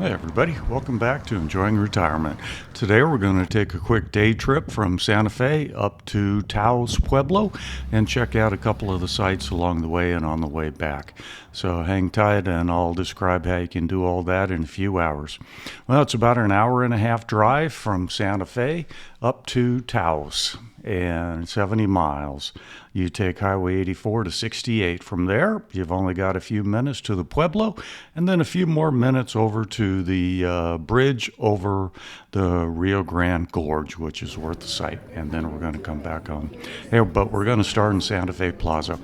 Hey everybody, welcome back to Enjoying Retirement. Today we're going to take a quick day trip from Santa Fe up to Taos Pueblo and check out a couple of the sites along the way and on the way back. So hang tight and I'll describe how you can do all that in a few hours. Well, it's about an hour and a half drive from Santa Fe up to Taos and 70 miles. You take Highway 84 to 68. From there, you've only got a few minutes to the Pueblo and then a few more minutes over to the bridge over the Rio Grande Gorge, which is worth the sight. And then we're going to come back home. Hey, but we're going to start in Santa Fe Plaza.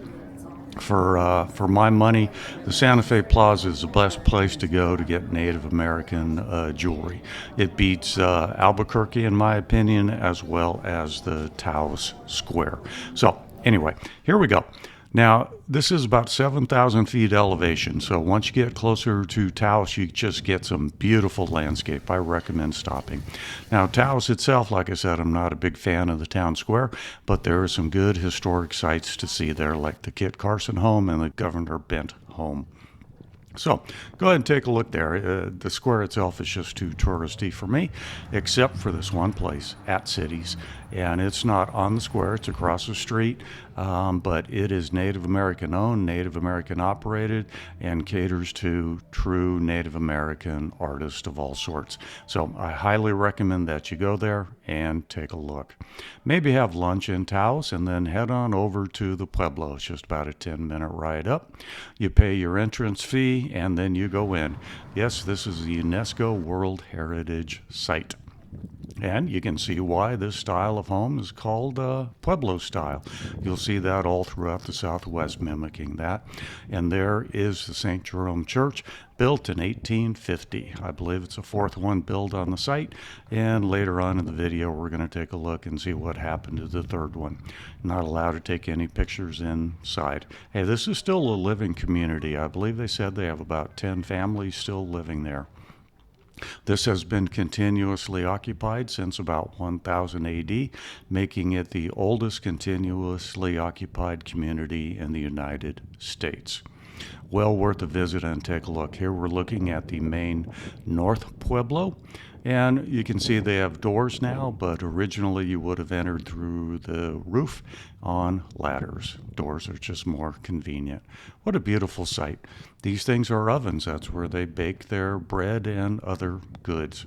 For my money, the Santa Fe Plaza is the best place to go to get Native American jewelry. It beats Albuquerque, in my opinion, as well as the Taos Square. So anyway, here we go. Now, this is about 7,000 feet elevation, so once you get closer to Taos, you just get some beautiful landscape. I recommend stopping. Now, Taos itself, like I said, I'm not a big fan of the town square, but there are some good historic sites to see there, like the Kit Carson home and the Governor Bent home. So go ahead and take a look there. The square itself is just too touristy for me, except for this one place, At Cities. And it's not on the square, it's across the street, but it is Native American owned, Native American operated, and caters to true Native American artists of all sorts. So I highly recommend that you go there and take a look. Maybe have lunch in Taos and then head on over to the Pueblo. It's just about a 10-minute ride up. You pay your entrance fee and then you go in. Yes, this is the UNESCO World Heritage Site. And you can see why this style of home is called Pueblo style. You'll see that all throughout the Southwest, mimicking that. And there is the St. Jerome Church, built in 1850. I believe it's the fourth one built on the site. And later on in the video, we're going to take a look and see what happened to the third one. Not allowed to take any pictures inside. Hey, this is still a living community. I believe they said they have about 10 families still living there. This has been continuously occupied since about 1000 AD, making it the oldest continuously occupied community in the United States. Well worth a visit and take a look. Here we're looking at the main North Pueblo, and you can see they have doors now, but originally you would have entered through the roof on ladders. Doors are just more convenient. What a beautiful sight. These things are ovens. That's where they bake their bread and other goods.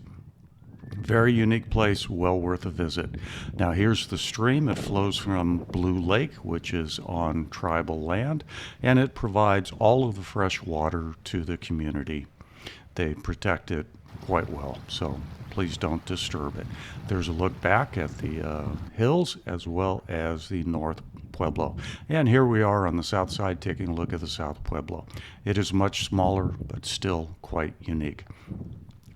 Very unique place, well worth a visit. Now here's the stream. It flows from Blue Lake, which is on tribal land, and it provides all of the fresh water to the community. They protect it quite well, so please don't disturb it. There's a look back at the hills as well as the North Pueblo. And here we are on the south side taking a look at the South Pueblo. It is much smaller, but still quite unique.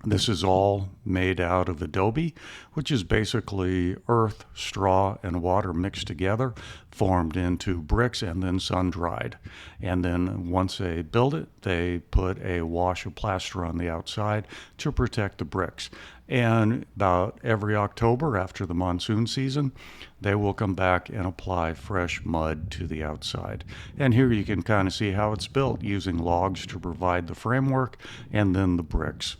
This is all made out of adobe, which is basically earth, straw, and water mixed together, formed into bricks and then sun-dried. And then once they build it, they put a wash of plaster on the outside to protect the bricks. And about every October after the monsoon season, they will come back and apply fresh mud to the outside. And here you can kind of see how it's built, using logs to provide the framework and then the bricks.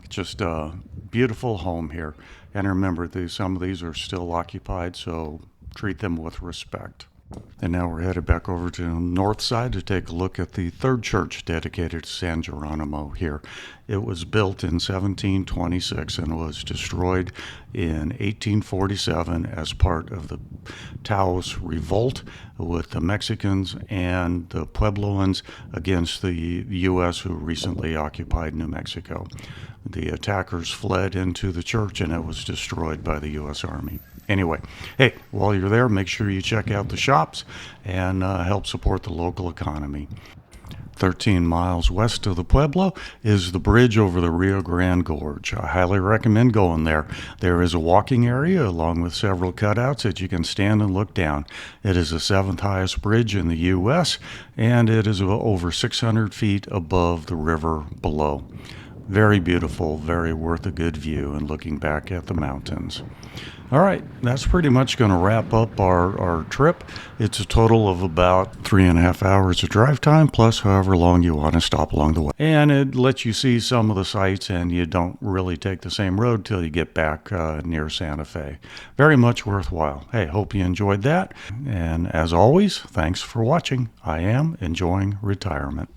Just a beautiful home here. And remember, some of these are still occupied, so treat them with respect. And now we're headed back over to the north side to take a look at the third church dedicated to San Geronimo here. It was built in 1726 and was destroyed in 1847 as part of the Taos Revolt with the Mexicans and the Puebloans against the U.S. who recently occupied New Mexico. The attackers fled into the church and it was destroyed by the U.S. Army. Anyway, hey, while you're there, make sure you check out the shops and help support the local economy. 13 miles west of the Pueblo is the bridge over the Rio Grande Gorge. I highly recommend going there. There is a walking area along with several cutouts that you can stand and look down. It is the 7th highest bridge in the U.S., and it is over 600 feet above the river below. Very beautiful, very worth a good view and looking back at the mountains. All right, that's pretty much going to wrap up our trip. It's a total of about 3.5 hours of drive time, plus however long you want to stop along the way. And it lets you see some of the sights, and you don't really take the same road till you get back near Santa Fe. Very much worthwhile. Hey, hope you enjoyed that. And as always, thanks for watching. I am enjoying retirement.